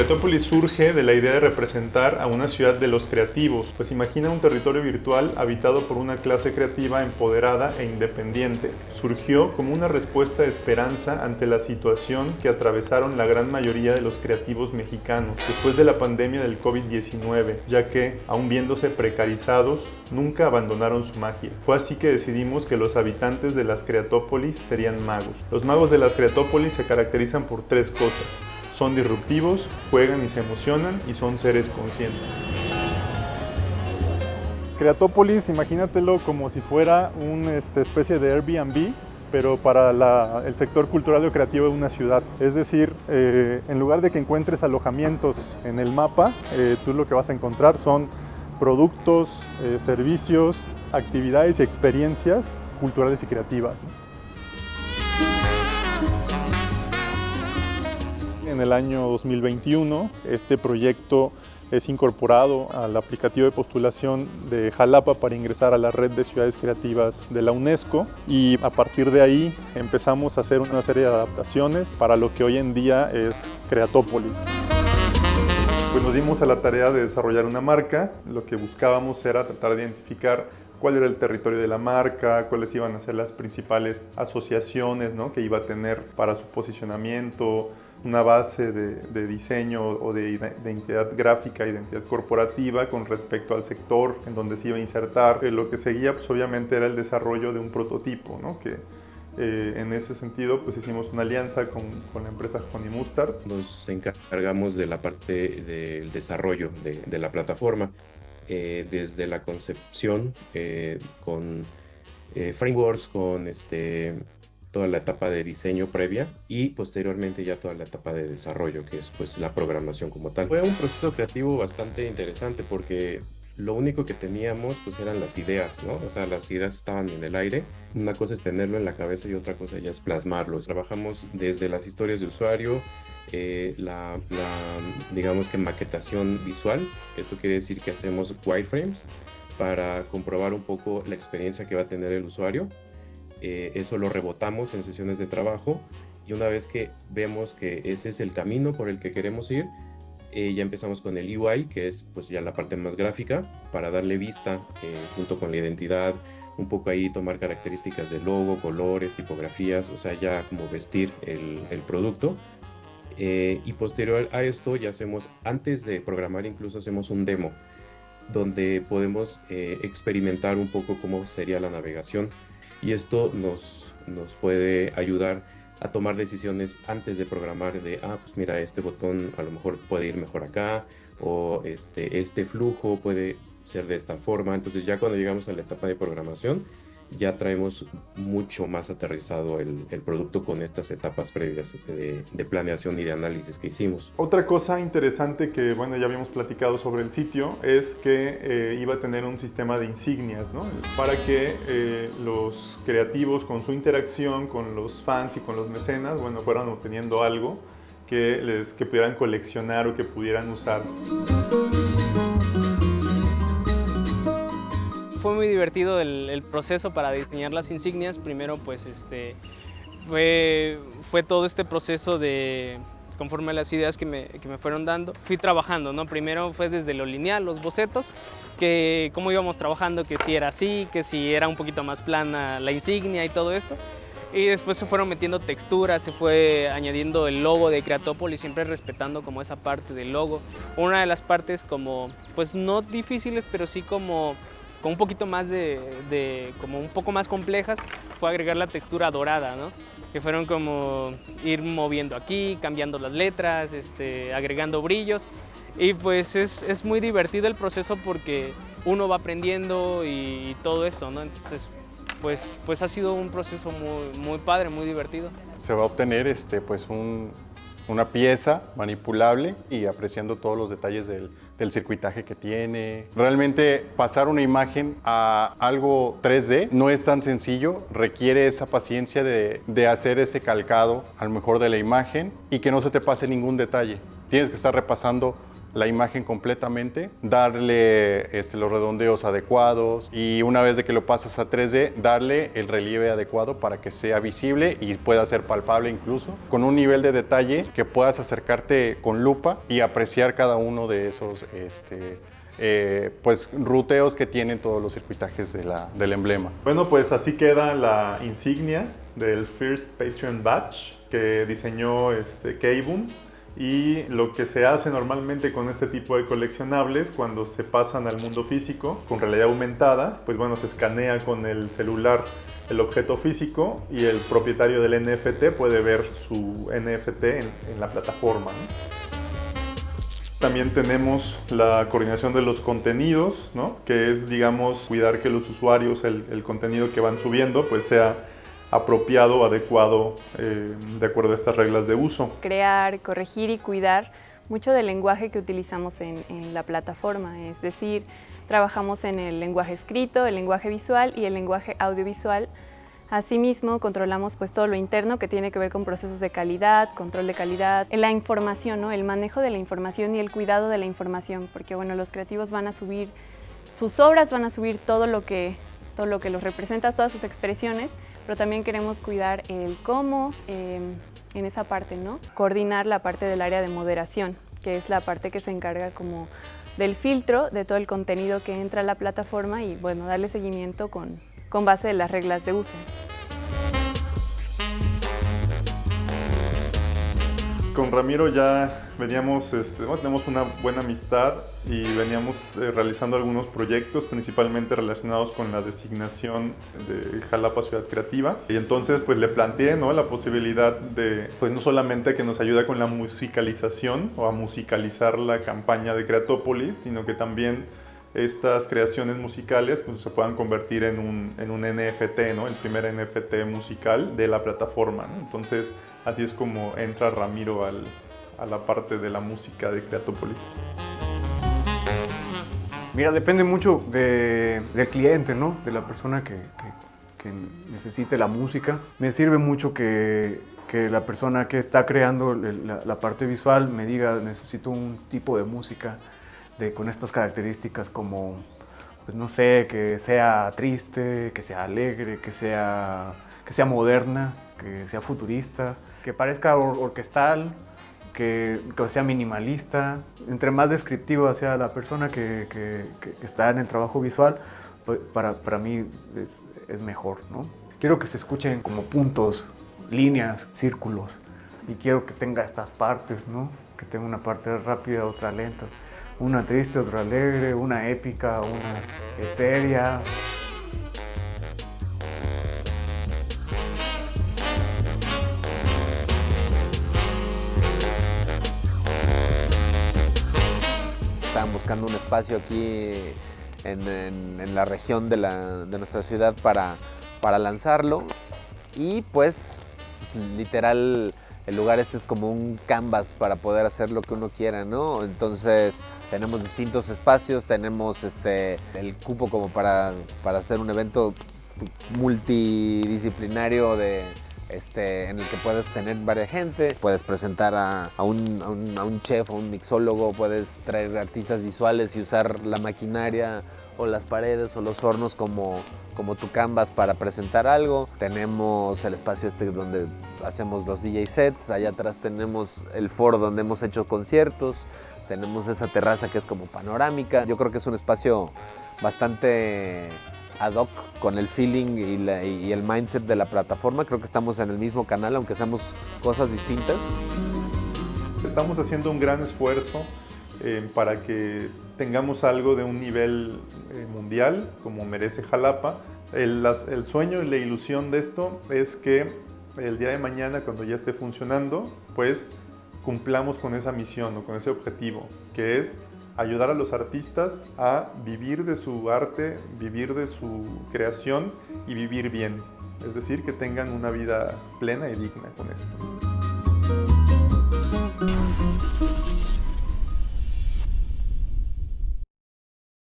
Creatópolis surge de la idea de representar a una ciudad de los creativos, pues imagina un territorio virtual habitado por una clase creativa empoderada e independiente. Surgió como una respuesta de esperanza ante la situación que atravesaron la gran mayoría de los creativos mexicanos después de la pandemia del COVID-19, ya que, aun viéndose precarizados, nunca abandonaron su magia. Fue así que decidimos que los habitantes de las Creatópolis serían magos. Los magos de las Creatópolis se caracterizan por tres cosas. Son disruptivos, juegan y se emocionan y son seres conscientes. Creatópolis, imagínatelo como si fuera una especie de Airbnb, pero para el sector cultural o creativo de una ciudad. Es decir, en lugar de que encuentres alojamientos en el mapa, tú lo que vas a encontrar son productos, servicios, actividades y experiencias culturales y creativas. En el año 2021, este proyecto es incorporado al aplicativo de postulación de Jalapa para ingresar a la red de ciudades creativas de la UNESCO, y a partir de ahí empezamos a hacer una serie de adaptaciones para lo que hoy en día es Creatópolis. Pues nos dimos a la tarea de desarrollar una marca. Lo que buscábamos era tratar de identificar cuál era el territorio de la marca, cuáles iban a ser las principales asociaciones, ¿no?, que iba a tener para su posicionamiento, una base de diseño o de identidad gráfica, identidad corporativa con respecto al sector en donde se iba a insertar. Lo que seguía, pues obviamente, era el desarrollo de un prototipo, ¿no?, que en ese sentido pues hicimos una alianza con la empresa Honey Mustard. Nos encargamos de la parte del desarrollo de la plataforma, desde la concepción, con frameworks, con toda la etapa de diseño previa y posteriormente ya toda la etapa de desarrollo, que es pues la programación como tal. Fue un proceso creativo bastante interesante porque lo único que teníamos pues eran las ideas, ¿no? O sea, las ideas estaban en el aire. Una cosa es tenerlo en la cabeza y otra cosa ya es plasmarlo. Trabajamos desde las historias de usuario, digamos que maquetación visual. Esto quiere decir que hacemos wireframes para comprobar un poco la experiencia que va a tener el usuario. Eso lo rebotamos en sesiones de trabajo y una vez que vemos que ese es el camino por el que queremos ir, ya empezamos con el UI, que es pues ya la parte más gráfica, para darle vista junto con la identidad, un poco ahí tomar características del logo, colores, tipografías, o sea, ya como vestir el producto. Y posterior a esto ya hacemos, antes de programar incluso hacemos un demo, donde podemos experimentar un poco cómo sería la navegación. Y esto nos puede ayudar a tomar decisiones antes de programar de, pues mira, este botón a lo mejor puede ir mejor acá, o este flujo puede ser de esta forma. Entonces ya cuando llegamos a la etapa de programación, ya traemos mucho más aterrizado el producto con estas etapas previas de planeación y de análisis que hicimos. Otra cosa interesante que, bueno, ya habíamos platicado sobre el sitio es que iba a tener un sistema de insignias, ¿no?, para que los creativos, con su interacción con los fans y con los mecenas, bueno, fueran obteniendo algo que pudieran coleccionar o que pudieran usar. Fue muy divertido el proceso para diseñar las insignias. Primero pues fue todo este proceso de, conforme a las ideas que me fueron dando, fui trabajando, ¿no? Primero fue desde lo lineal, los bocetos, que cómo íbamos trabajando, que si era así, que si era un poquito más plana la insignia y todo esto. Y después se fueron metiendo texturas, se fue añadiendo el logo de Creatópolis, siempre respetando como esa parte del logo. Una de las partes como, pues no difíciles, pero sí como con un poquito más como un poco más complejas, fue agregar la textura dorada, ¿no? Que fueron como ir moviendo aquí, cambiando las letras, agregando brillos. Y pues es muy divertido el proceso porque uno va aprendiendo y todo esto, ¿no? Entonces, pues ha sido un proceso muy padre, muy divertido. Se va a obtener pues una pieza manipulable y apreciando todos los detalles del circuitaje que tiene. Realmente pasar una imagen a algo 3D no es tan sencillo, requiere esa paciencia de hacer ese calcado a lo mejor de la imagen y que no se te pase ningún detalle. Tienes que estar repasando la imagen completamente, darle los redondeos adecuados y una vez de que lo pasas a 3D, darle el relieve adecuado para que sea visible y pueda ser palpable incluso, con un nivel de detalle que puedas acercarte con lupa y apreciar cada uno de esos pues ruteos que tienen todos los circuitajes del emblema. Bueno, pues así queda la insignia del First Patreon Badge que diseñó K-Boom. Y lo que se hace normalmente con este tipo de coleccionables cuando se pasan al mundo físico con realidad aumentada, pues bueno, se escanea con el celular el objeto físico y el propietario del NFT puede ver su NFT en la plataforma, ¿no? También tenemos la coordinación de los contenidos, ¿no? Que es, digamos, cuidar que los usuarios, el contenido que van subiendo, pues sea apropiado, adecuado, de acuerdo a estas reglas de uso. Crear, corregir y cuidar mucho del lenguaje que utilizamos en la plataforma, es decir, trabajamos en el lenguaje escrito, el lenguaje visual y el lenguaje audiovisual. Asimismo, controlamos pues todo lo interno que tiene que ver con procesos de calidad, control de calidad, la información, ¿no? El manejo de la información y el cuidado de la información, porque bueno, los creativos van a subir sus obras, van a subir todo lo que los representa, todas sus expresiones, pero también queremos cuidar el cómo en esa parte, ¿no? Coordinar la parte del área de moderación, que es la parte que se encarga como del filtro de todo el contenido que entra a la plataforma y bueno, darle seguimiento con base en las reglas de uso. Con Ramiro ya veníamos, tenemos una buena amistad y veníamos realizando algunos proyectos, principalmente relacionados con la designación de Jalapa Ciudad Creativa. Y entonces pues le planteé, ¿no?, la posibilidad de, pues no solamente que nos ayude con la musicalización o a musicalizar la campaña de Creatópolis, sino que también estas creaciones musicales pues, se puedan convertir en un NFT, ¿no? El primer NFT musical de la plataforma, ¿no? Entonces, así es como entra Ramiro a la parte de la música de Creatópolis. Mira, depende mucho del cliente, ¿no? De la persona que necesite la música. Me sirve mucho que la persona que está creando la parte visual me diga, necesito un tipo de música con estas características como, pues no sé, que sea triste, que sea alegre, que sea moderna, que sea futurista, que parezca orquestal, que sea minimalista. Entre más descriptiva sea la persona que está en el trabajo visual, pues para mí es mejor, ¿no? Quiero que se escuchen como puntos, líneas, círculos, y quiero que tenga estas partes, ¿no? Que tenga una parte rápida, otra lenta. Una triste, otra alegre, una épica, una etérea. Estaban buscando un espacio aquí en la región de nuestra ciudad para lanzarlo y pues literal el lugar es como un canvas para poder hacer lo que uno quiera, ¿no? Entonces tenemos distintos espacios, tenemos el cupo como para hacer un evento multidisciplinario en el que puedes tener varias gente, puedes presentar a un chef o un mixólogo, puedes traer artistas visuales y usar la maquinaria o las paredes o los hornos como tu canvas para presentar algo. Tenemos el espacio donde hacemos los DJ sets, allá atrás tenemos el foro donde hemos hecho conciertos, tenemos esa terraza que es como panorámica. Yo creo que es un espacio bastante ad hoc con el feeling y el mindset de la plataforma. Creo que estamos en el mismo canal, aunque hacemos cosas distintas. Estamos haciendo un gran esfuerzo para que tengamos algo de un nivel mundial, como merece Jalapa. El sueño y la ilusión de esto es que el día de mañana, cuando ya esté funcionando, pues cumplamos con esa misión o con ese objetivo, que es ayudar a los artistas a vivir de su arte, vivir de su creación y vivir bien. Es decir, que tengan una vida plena y digna con esto.